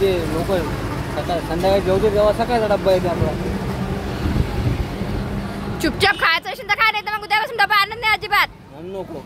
जे लोक सकाळ संध्याकाळी जेवते तेव्हा सकाळचा डब्बा येते आपला. चुपचाप खायचं असेल तर खा, नाही तर मग उद्यापासून डबा आणत नाही अजिबात. नको.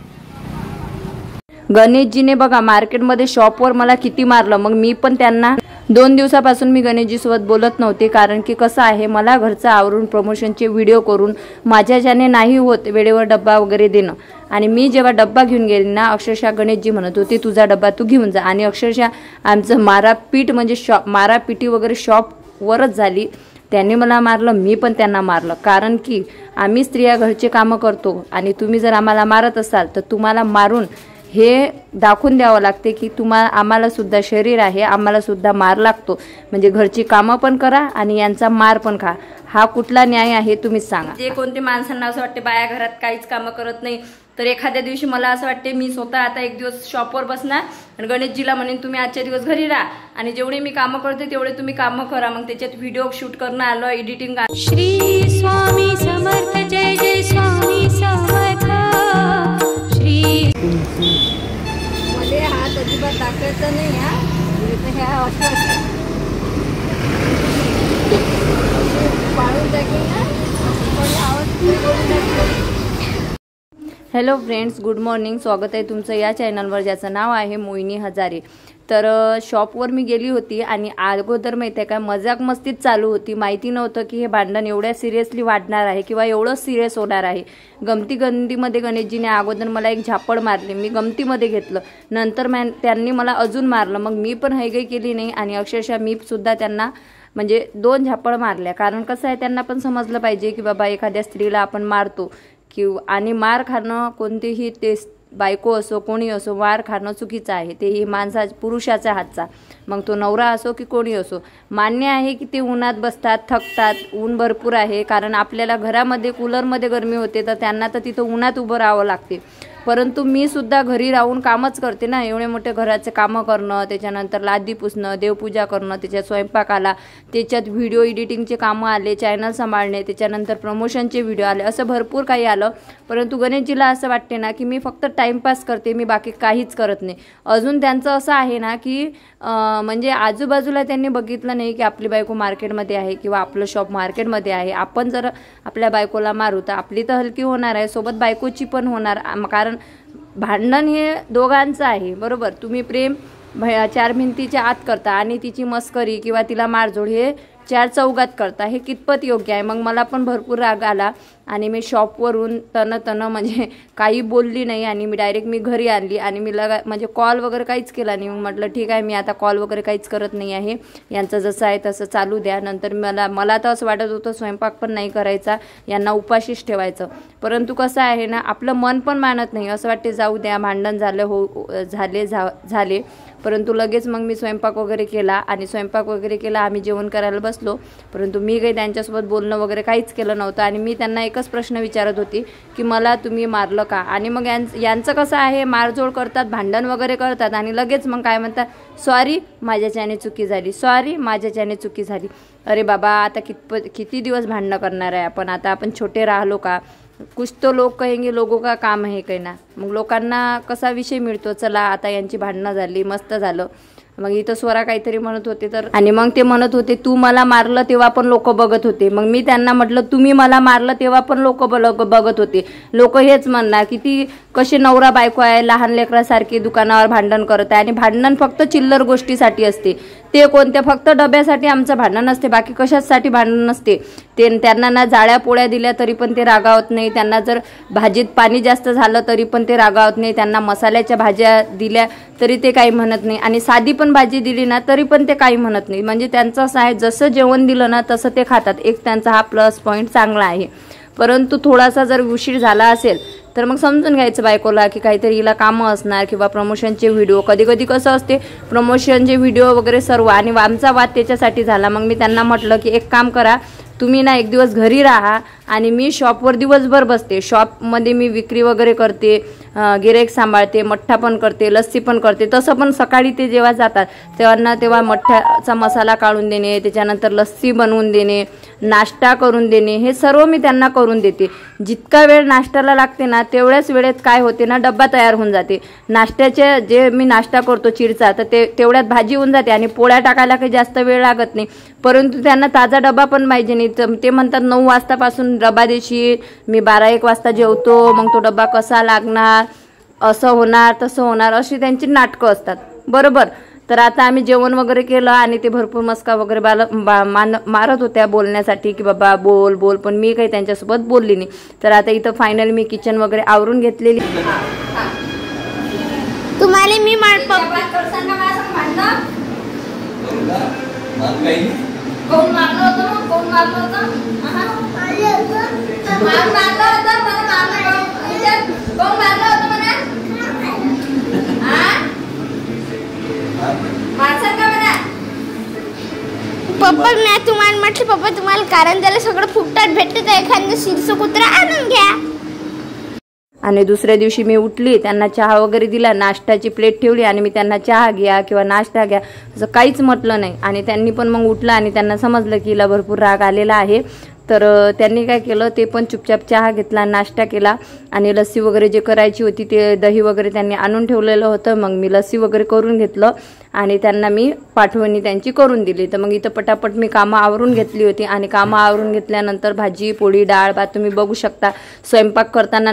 गणेशजीने बघा मार्केटमध्ये शॉपवर मला किती मारलं. मग मी पण त्यांना 2 दिवसापासून मी गणेशजी सोबत बोलत नव्हते, कारण की कसं आहे मला घरचं आवरून प्रमोशनचे व्हिडिओ करून माझ्याच्याने नाही होत वेळेवर डब्बा वगैरे देणं. आणि मी जेव्हा डब्बा घेऊन गेली ना, अक्षरशः गणेशजी म्हणत होते तुझा डब्बा तू घेऊन जा. आणि अक्षरशः आमचं मारापीट म्हणजे मारापिटी वगैरे शॉपवरच झाली. त्यांनी मला मारलं, मी पण त्यांना मारलं. कारण की आम्ही स्त्रिया घरचे कामं करतो आणि तुम्ही जर आम्हाला मारत असाल तर तुम्हाला मारून हे दाखवून द्यावं लागते की आम्हाला सुद्धा शरीर आहे, आम्हाला सुद्धा मार लागतो. म्हणजे घरची कामं पण करा आणि यांचा मार पण खा. हा कुठला न्याय आहे तुम्हीच सांगा. जे कोणते माणसांना असं वाटते बाया घरात काहीच कामं करत नाही, तर एखाद्या दिवशी मला असं वाटते मी स्वतः आता एक दिवस शॉपवर बसणार आणि गणेशजीला म्हणेन तुम्ही आजच्या दिवस घरी राहा आणि जेवढे मी कामं करते तेवढे तुम्ही कामं करा. मग त्याच्यात व्हिडिओ शूट करणं आलं, एडिटिंग. श्री स्वामी समर्थ, जय जय स्वामी समर्थ. श्री मध्ये हात अजिबात टाकायचा नाही. ह्या पाळून टाकेल ना. Hello friends, good morning. स्वागत आहे तुमचं या चॅनलवर ज्याचं नाव आहे मोहिनी हजारे. तर शॉपवर मी गेली होती आणि अगोदर माहिती आहे का मजाक मस्तीत चालू होती. माहिती नव्हतं की हे भांडण एवढ्या सिरियसली वाढणार आहे किंवा एवढं सिरियस होणार आहे. गमतीमध्ये गणेशजीने अगोदर मला एक झापड मारली, मी गमतीमध्ये घेतलं. नंतर त्यांनी मला अजून मारलं. मग मी पण हैगई केली नाही आणि अक्षरशः मी सुद्धा त्यांना म्हणजे 2 झापड मारल्या. कारण कसं आहे त्यांना पण समजलं पाहिजे की बाबा एखाद्या स्त्रीला आपण मारतो आणि मार खाणं कोणतेही ते बायको असो कोणी असो मार खाणं चुकीचं आहे. तेही पुरुषाच्या हातचा, मग तो नवरा असो की कोणी असो. मान्य आहे की ते उन्हात बसतात, थकतात, ऊन भरपूर आहे. कारण आपल्याला घरामध्ये कूलरमध्ये गरमी होते तर त्यांना तर तिथं उन्हात उभं राहावं लागते. परंतु मी सुद्धा घरी राहून कामच करते ना. एवढे मोठे घराचे कामं करणं, त्याच्यानंतर लादी पुसणं, देवपूजा करणं, त्याच्यात स्वयंपाक आला, त्याच्यात व्हिडिओ एडिटिंगचे कामं आले, चॅनल सांभाळणे, त्याच्यानंतर प्रमोशनचे व्हिडिओ आले, असं भरपूर काही आलं. परंतु गणेशजीला असं वाटते ना की मी फक्त टाईमपास करते, मी बाकी काहीच करत नाही. अजून त्यांचं असं आहे ना की म्हणजे आजूबाजूला त्यांनी बघितलं नाही की आपली बायको मार्केटमध्ये आहे किंवा आपलं शॉप मार्केटमध्ये आहे. आपण जर आपल्या बायकोला मारू तर आपली तर हलकी होणार आहे, सोबत बायकोची पण होणार. कारण भांडण हे दोघांचं आहे, बरोबर. तुम्ही प्रेम 4 भिंतीच्या आत करता आणि तिची मस्करी किंवा तिला मारझोड हे 4 चौघात करता, हे कितपत योग्य आहे. मग मला पण भरपूर राग आला आणि मी शॉपवरून तन म्हणजे काही बोलली नाही आणि मी डायरेक्ट घरी आणली आणि मी म्हणजे कॉल वगैरे काहीच केला नाही. मग म्हटलं ठीक आहे, मी आता कॉल वगैरे काहीच करत नाही आहे, यांचं जसं आहे तसं चालू द्या. नंतर मला तर असं वाटत होतं स्वयंपाक पण नाही करायचा, यांना उपाशीच ठेवायचं. परंतु कसं आहे ना, आपलं मन पण मानत नाही. असं वाटते जाऊ द्या, भांडण झाले. परंतु लगेच मग मी स्वयंपाक वगैरे केला आम्ही जेवण करायला बसलो. परंतु मी काही त्यांच्यासोबत बोलणं वगैरे काहीच केलं नव्हतं आणि मी त्यांना एकच प्रश्न विचारत होती की मला तुम्ही मारलं का. आणि मग यांचं कसं आहे, मारझोड करतात, भांडण वगैरे करतात आणि लगेच मग काय म्हणतात, सॉरी माझ्याच्याने चुकी झाली, सॉरी माझ्याच्याने चुकी झाली. अरे बाबा, आता किती दिवस भांडणं करणार आहे आपण. आता आपण छोटे राहिलो का. कुछ तो लोग कहेंगे लोगों का काम है काही ना. मग लोकांना कसा विषय मिळतो, चला आता यांची भांडणं झाली, मस्त झालं. मग इथं स्वरा काहीतरी म्हणत होते तर आणि मग ते म्हणत होते तू मला मारलं तेव्हा पण लोक बघत होते. मग मी त्यांना म्हटलं तुम्ही मला मारलं तेव्हा पण लोक बघत होते. लोक हेच म्हणणार की ती कशी नवरा बायको आहे, लहान लेकरासारखी दुकानावर भांडण करत आहे. आणि भांडण फक्त चिल्लर गोष्टीसाठी असते, ते कोणत्या फक्त डब्यासाठी आमचं भांडण नसते, बाकी कशासाठी भांडण नसते. त्यांना ना जाळ्या पोळ्या दिल्या तरी पण ते रागावत नाही, त्यांना जर भाजीत पाणी जास्त झालं तरी पण ते रागावत नाही, त्यांना मसाल्याच्या भाज्या दिल्या तरी ते काही म्हणत नाही, आणि साधी पण भाजी दिली ना तरी पण ते काही म्हणत नाही. म्हणजे त्यांचं असं आहे, जसं जेवण दिलं ना तसं ते खातात. एक त्यांचा हा प्लस पॉईंट चांगला आहे. परंतु थोडासा जर उशीर झाला असेल तर मग समजून घ्यायचं बायकोला की काहीतरी हिला कामं असणार किंवा प्रमोशनचे व्हिडिओ. कधी कधी कसं असते, प्रमोशनचे व्हिडिओ वगैरे सर्व, आणि आमचा वाद त्याच्यासाठी झाला. मग मी त्यांना म्हटलं की एक काम करा, तुम्ही ना एक दिवस घरी राहा आणि मी शॉपवर दिवसभर बसते. शॉपमध्ये मी विक्री वगैरे करते, गिराईक सांभाळते, मठ्ठा पण करते, लस्सी पण करते. तसं पण सकाळी ते जेव्हा जातात तेव्हा मठ्ठ्याचा मसाला काढून देणे, त्याच्यानंतर लस्सी बनवून देणे, नाश्ता करून देणे, हे सर्व मी त्यांना करून देते. जितका वेळ नाश्त्याला लागते ना तेवढ्याच वेळेत काय होते ना, डब्बा तयार होऊन जाते. नाश्त्याचे जे मी नाश्ता करतो चिरचा, तर तेवढ्यात भाजी होऊन जाते आणि पोळ्या टाकायला काही जास्त वेळ लागत नाही. परंतु त्यांना ताजा डबा पण पाहिजे नाही. ते म्हणतात 9 वाजतापासून डबा देशील, मी 12-1 वाजता जेवतो, मग तो डबा कसा लागणार, असं होणार तसं होणार, अशी त्यांची नाटकं असतात. बरोबर. तर आता आम्ही जेवण वगैरे केलं आणि ते भरपूर मस्का वगैरे मारत होत्या बोलण्यासाठी की बाबा बोल बोल, पण मी काही त्यांच्यासोबत बोलली नाही. तर आता इथं फायनल मी किचन वगैरे आवरून घेतलेली. तुम्हाला मी पप्पा मी तुम्हाला म्हटलं पप्पा तुम्हाला कारण त्याला सगळं फुकटात भेटतं, तर एखादं शिरसं कुत्रा आणून घ्या. आणि दुसऱ्या दिवशी मी उठली, त्यांना चहा वगैरे दिला, नाश्त्याची प्लेट ठेवली आणि मी त्यांना चहा घ्या किंवा नाश्ता घ्या असं काहीच म्हटलं नाही. आणि त्यांनी पण मग उठलं आणि त्यांना समजलं की हिला भरपूर राग आलेला आहे. तर त्यांनी काय केलं, ते पण चुपचाप चहा घेतला, नाश्ता केला आणि लस्सी वगैरे जे करायची होती ते दही वगैरे त्यांनी आणून ठेवलेलं होतं. मग मी लस्सी वगैरे करून घेतलं आणि त्यांना मी पाठवणी त्यांची करून दिली. तर मग इथं पटापट मी कामं आवरून घेतली होती आणि कामं आवरून घेतल्यानंतर भाजी पोळी डाळ भात तुम्ही बघू शकता. स्वयंपाक करताना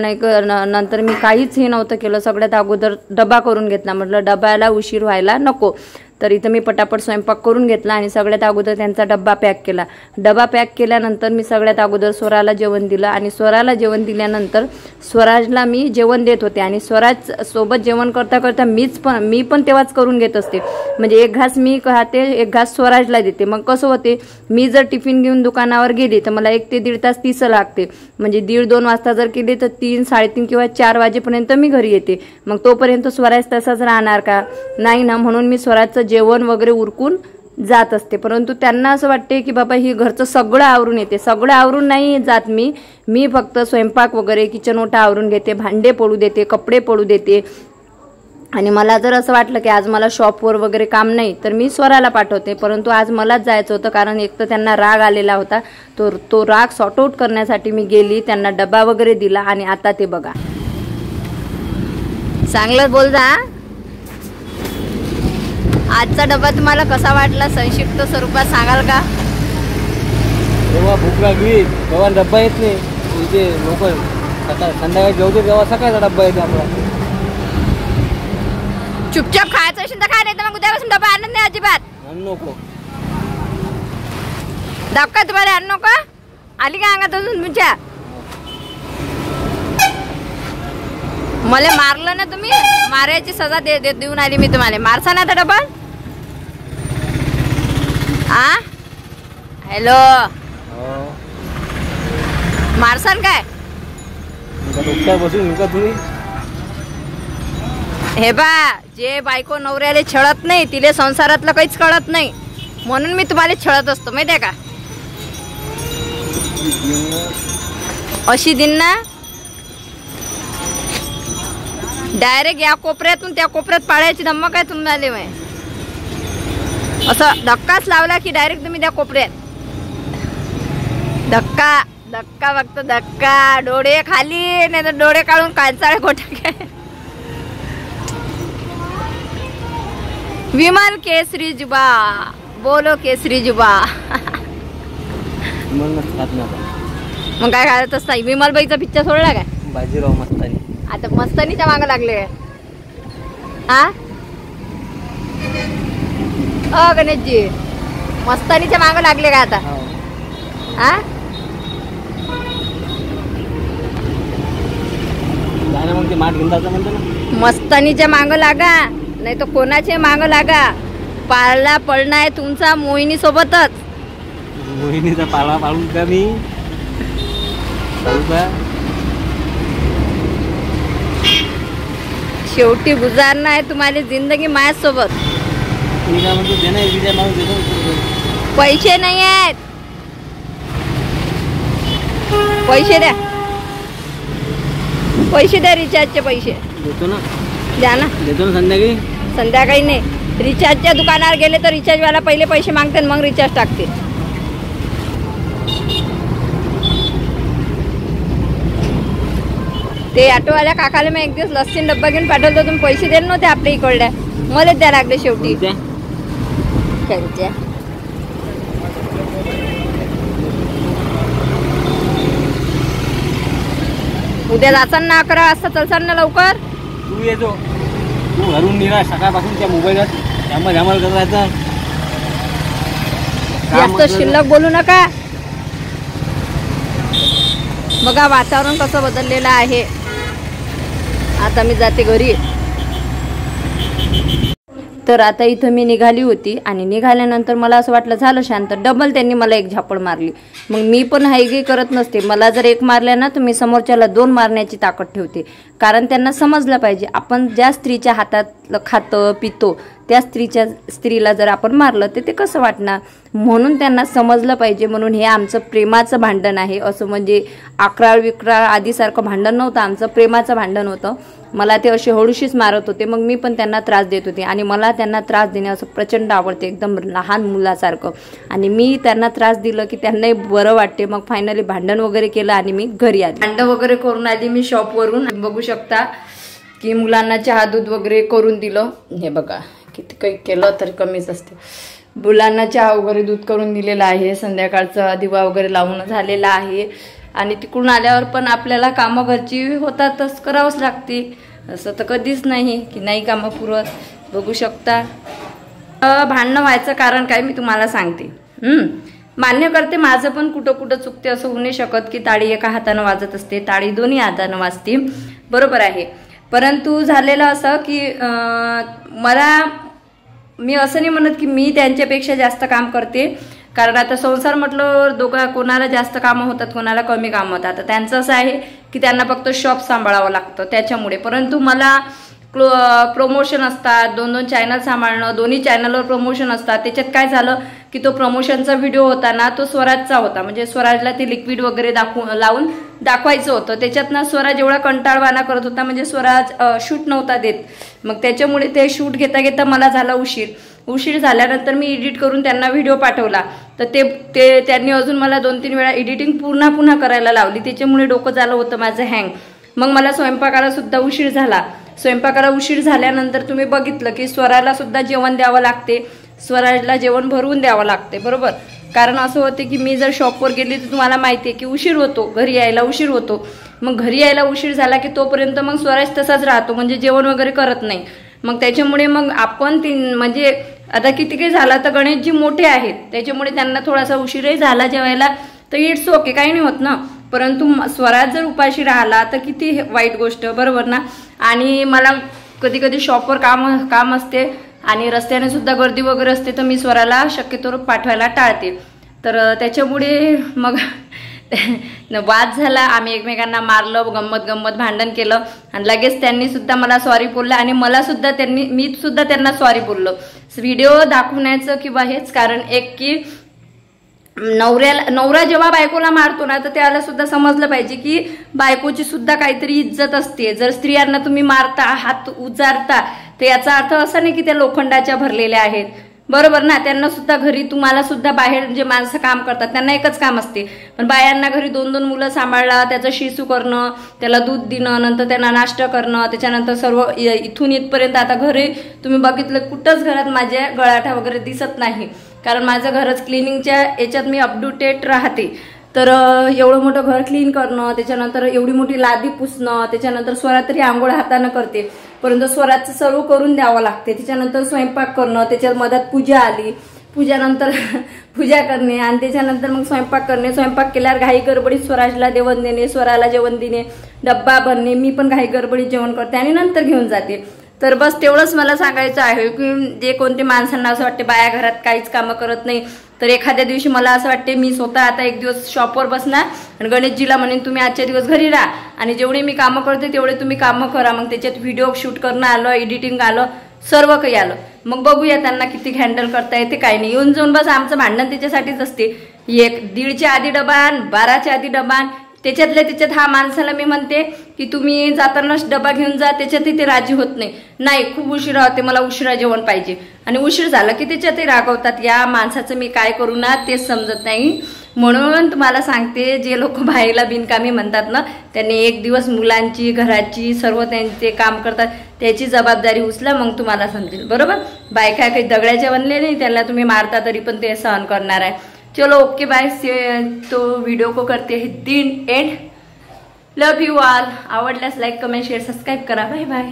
नंतर मी काहीच हे नव्हतं केलं. सगळ्यात अगोदर डबा करून घेतला, म्हटलं डब्याला उशीर व्हायला नको. तर इथं मी पटापट स्वयंपाक करून घेतला आणि सगळ्यात अगोदर त्यांचा डब्बा पॅक केला. डबा पॅक केल्यानंतर मी सगळ्यात अगोदर स्वराला जेवण दिलं आणि स्वराला जेवण दिल्यानंतर स्वराजला मी जेवण देत होते. आणि स्वराज सोबत जेवण करता करता मी पण तेव्हाच करून घेत असते. म्हणजे एक घास मी खाते, एक घास स्वराजला देते. मग कसं होते, मी जर टिफिन घेऊन दुकानावर गेली तर मला 1 ते 1.5 तास तीच लागते. म्हणजे 1:30-2 वाजता जर केली तर 3, 3:30 किंवा 4 वाजेपर्यंत मी घरी येते. मग तोपर्यंत स्वराज तसाच राहणार का, नाही ना. म्हणून मी स्वराजचं जेवण वगैरे उरकून जात असते. परंतु त्यांना असं वाटते की बाबा ही घरचं सगळं आवरून येते. सगळं आवरून नाही जात मी फक्त स्वयंपाक वगैरे किचन ओटा आवरून घेते, भांडे पडू देते, कपडे पडू देते. आणि मला जर असं वाटलं की आज मला शॉपवर वगैरे काम नाही तर मी स्वराला पाठवते. परंतु आज मलाच जायचं होतं, कारण एक तर त्यांना राग आलेला होता. तो राग सॉर्ट आउट करण्यासाठी मी गेली, त्यांना डबा वगैरे दिला. आणि आता ते बघा, चांगलं बोल जा. आजचा डबा तुम्हाला कसा वाटला संक्षिप्त स्वरूपात सांगाल का? तेव्हा भूक लागली तेव्हा डब्बा येत नाही. इथे लोक संध्याकाळी जेवते तेव्हा सकाळचा डब्बा येते आपला. चुपचाप खायचं असेल तर काय, नाही तर मग उद्यापासून डबा आणत नाही अजिबात. नको दाखवा तुम्हाला आणू नका. आली का अंगात अजून तुमच्या? मला मारलं ना तुम्ही, मारायची सजा देऊन आली मी तुम्हाला. मारसा ना आता डबल. हॅलो, मारसान काय बसून तुम्ही? हे बा, जे बायको नवऱ्याला छळत नाही तिले संसारातलं काहीच कळत नाही. म्हणून मी तुम्हाला छळत असतो, माहितीये का. अशी दिन ना डायरेक्ट या कोपऱ्यातून त्या कोपऱ्यात पाळायची धम्मक आहे तुम्हाला. असं धक्काच लावला की डायरेक्ट तुम्ही त्या कोपऱ्यात. धक्का फक्त धक्का. डोळे खाली, नाही तर डोळे काढून कांचाळे गोटा घ्या. विमल केसरी जुबा, बोलो केसरी जुबा. मग काय खात असता? विमल बाईचा पिक्चर सोडला काय? बाजीराव मस्तानी. आता मस्तानीच्या मागं लागले काय? गणेशजी मस्तानीच्या मागं लागले का आता? मग ते माठ गिंदाचं म्हणतो ना, मस्तानीच्या मागं लागा, नाही तर कोणाच्या मागं लागा. पाळला पडणं आहे तुमचा मोहिनी सोबतच. मोहिनीचा पाळा पाळून का मी शेवटी गुजारणं आहे तुम्हाला जिंदगी माझ्यासोबत. पैसे नाही आहेत, पैसे द्या, पैसे द्या, रिचार्जचे पैसे देतो ना. द्या ना. देतो ना संध्याकाळी. संध्याकाळी नाही, रिचार्जच्या दुकानावर गेले तर रिचार्जवाला पहिले पैसे मागते मग रिचार्ज टाकते. ते ऑटोवाल्या काकाला मी एक दिवस लस्सी डब्बा घेऊन पाठवतो, तुम्ही पैसे देत नव्हते आपल्या इकडल्या, मलाच द्या लागले शेवटी. त्यांच्या उद्या जाचाल ना 11 वाजता, चलचाल ना लवकर. तू येतो, तू घरून निघा सकाळपासून त्या मोबाईलात त्यामध्ये आम्हाला करायचं. जास्त शिल्लक बोलू नका. बघा वातावरण कसं बदललेलं आहे. आता मी जाते घरी. तर आता इथं मी निघाली होती आणि निघाल्यानंतर मला असं वाटलं झालं शांत, डबल त्यांनी मला एक झापड मारली. मग मी पण हायगी करत नसते, मला जर एक मारल्या ना तर मी समोरच्याला 2 मारण्याची ताकद ठेवते. कारण त्यांना समजलं पाहिजे आपण ज्या स्त्रीच्या हातात खातं पितो त्या स्त्रीला जर आपण मारलं तर ते कसं वाटणार, म्हणून त्यांना समजलं पाहिजे. म्हणून हे आमचं प्रेमाचं भांडण आहे. असं म्हणजे अकराळ आधीसारखं भांडण नव्हतं, आमचं प्रेमाचं भांडण होतं. मला ते असे हळूशीच मारत होते, मग मी पण त्यांना त्रास देत होते. आणि मला त्यांना त्रास देणे असं प्रचंड आवडते, एकदम लहान मुलासारखं. आणि मी त्यांना त्रास दिलं की त्यांनाही बरं वाटते. मग फायनली भांडण वगैरे केलं आणि मी घरी आली. भांडण वगैरे करून आली मी शॉपवरून. बघू शकता की मुलांना चहा दूध वगैरे करून दिलं. हे बघा किती काही केलं तरी कमीच असते. मुलांना चहा वगैरे दूध करून दिलेलं आहे. संध्याकाळचा दिवा वगैरे लावून झालेला आहे. आणि तिकडून आल्यावर पण आपल्याला कामं घरची होतातच, करावंच लागते. असं तर कधीच नाही की नाही कामं पुरत. बघू शकता भांडणं व्हायचं कारण काय मी तुम्हाला सांगते. मान्य करते माझं पण कुठं कुठं चुकते, असं होऊ नाही शकत की टाळी एका हातानं वाजत असते, टाळी दोन्ही हातानं वाजते, बरोबर आहे. परंतु झालेलं असं की मी असं नाही म्हणत की मी त्यांच्यापेक्षा जास्त काम करते. कारण आता संसार म्हटलं कोणाला जास्त कामं होतात, कोणाला कमी कामं होतात. आता त्यांचं असं आहे की त्यांना फक्त शॉप सांभाळावं लागतं त्याच्यामुळे. परंतु मला प्रमोशन असतात, 2-2 चॅनल सांभाळणं, दोन्ही चॅनलवर प्रमोशन असतात. त्याच्यात काय झालं की तो प्रमोशनचा व्हिडिओ होता ना तो स्वराजचा होता. म्हणजे स्वराजला ते लिक्विड वगैरे लावून दाखवायचं होतं. त्याच्यात ना स्वराज एवढा कंटाळवाणा करत होता, म्हणजे स्वराज शूट नव्हता देत. मग त्याच्यामुळे ते शूट घेता घेता मला झाला उशीर झाल्यानंतर मी एडिट करून त्यांना व्हिडिओ पाठवला. तर ते त्यांनी अजून मला 2-3 वेळा एडिटिंग पुन्हा करायला लावली. त्याच्यामुळे डोकं झालं होतं माझं हँग. मग मला स्वयंपाकाला सुद्धा उशीर झाला. स्वयंपाकाला उशीर झाल्यानंतर तुम्ही बघितलं की स्वराला सुद्धा जेवण द्यावं लागते, स्वराजला जेवण भरवून द्यावं लागते, बरोबर. कारण असं होते की मी जर शॉपवर गेली तर तुम्हाला माहिती आहे की उशीर होतो, घरी यायला उशीर होतो. मग घरी यायला उशीर झाला की तोपर्यंत मग स्वराज तसाच राहतो, म्हणजे जेवण वगैरे करत नाही. मग त्याच्यामुळे मग आपण म्हणजे आता किती काही झाला तर गणेशजी मोठे आहेत, त्याच्यामुळे त्यांना थोडासा उशीरही झाला जेवायला तर इट्स ओके, काही नाही होत ना. परंतु स्वराज जर उपाशी राहिला तर किती वाईट गोष्ट, बरोबर ना. आणि मला कधी कधी शॉपवर काम असते आणि रस्त्याने सुद्धा गर्दी वगैरे असते, तर मी स्वराला शक्यतो पाठवायला टाळते. तर त्याच्यामुळे मग वाद झाला, आम्ही एकमेकांना मारलं, गंमत भांडण केलं आणि लगेच त्यांनी सुद्धा मला सॉरी बोललं आणि मी सुद्धा त्यांना सॉरी बोललो. व्हिडिओ दाखवण्याचं किंवा हेच कारण एक की नवरा जेव्हा बायकोला मारतो ना तर त्याला सुद्धा समजलं पाहिजे की बायकोची सुद्धा काहीतरी इज्जत असते. जर स्त्रियांना तुम्ही मारता, हात उजारता, तर याचा अर्थ असा नाही की त्या लोखंडाच्या भरलेल्या आहेत, बरोबर ना. त्यांना सुद्धा घरी, तुम्हाला सुद्धा बाहेर जे माणसं काम करतात त्यांना एकच काम असते, पण बायांना घरी 2-2 मुलं सांभाळणं, त्याचं शिसू करणं, त्याला दूध देणं, नंतर त्यांना नाश्ता करणं, त्याच्यानंतर सर्व इथून इथपर्यंत. आता घरी तुम्ही बघितलं कुठंच घरात माझ्या गळाठा वगैरे दिसत नाही, कारण माझं घरच क्लिनिंगच्या याच्यात मी अपडेटेड राहते. तर एवढं मोठं घर क्लीन करणं, त्याच्यानंतर एवढी मोठी लादी पुसणं, त्याच्यानंतर स्वरात तरी आंघोळ हातानं करते, परंतु स्वराचं सर्व करून द्यावं लागते. त्याच्यानंतर स्वयंपाक करणं, त्याच्यात मधात पूजा आली, पूजानंतर पूजा करणे आणि त्याच्यानंतर मग स्वयंपाक करणे. स्वयंपाक केल्यावर घाई गडबडीत स्वराजला जेवण देणे, स्वराला जेवण देणे, डब्बा बनणे, मी पण घाई गडबडीत जेवण करते आणि नंतर घेऊन जाते. तर बस तेवढंच मला सांगायचं आहे की जे कोणते माणसांना असं वाटते बाया घरात काहीच कामं करत नाही, तर एखाद्या दिवशी मला असं वाटते मी स्वतः आता एक दिवस शॉपवर बसणार आणि गणेशजीला म्हणेन तुम्ही आजच्या दिवस घरी राहा आणि जेवढे मी कामं करते तेवढे तुम्ही कामं करा. मग त्याच्यात व्हिडिओ शूट करणं आलं, एडिटिंग आलं, सर्व काही आलं. मग बघूया त्यांना किती हँडल करता येते, काही नाही. येऊन जाऊन बस आमचं भांडण त्याच्यासाठीच असते. 1:30च्या आधी डबान, 12च्या आधी डबान, त्याच्यातल्या त्याच्यात हा माणसाला मी म्हणते की तुम्ही जातानाच डबा घेऊन जा, त्याच्यातही ते राजी होत नाही, खूप उशिरा होते, मला उशिरा जेवण पाहिजे, आणि उशीर झाला की त्याच्यातही रागवतात. या माणसाचं मी काय करू ना तेच समजत नाही. म्हणून तुम्हाला सांगते, जे लोक बाईला बिनकामी म्हणतात ना, त्यांनी एक दिवस मुलांची, घराची, सर्व त्यांचे काम करतात, त्याची जबाबदारी उचला, मग तुम्हाला समजेल. बरोबर, बायका काही दगडाच्या बनले नाही, त्यांना तुम्ही मारता तरी पण ते सहन करणार आहे. चलो ओके बाय. तो वीडियो को करते हैं दिन एंड. Love you all. आवडल्यास लाईक, कमेंट, शेअर, सबस्क्राईब करा. Bye bye.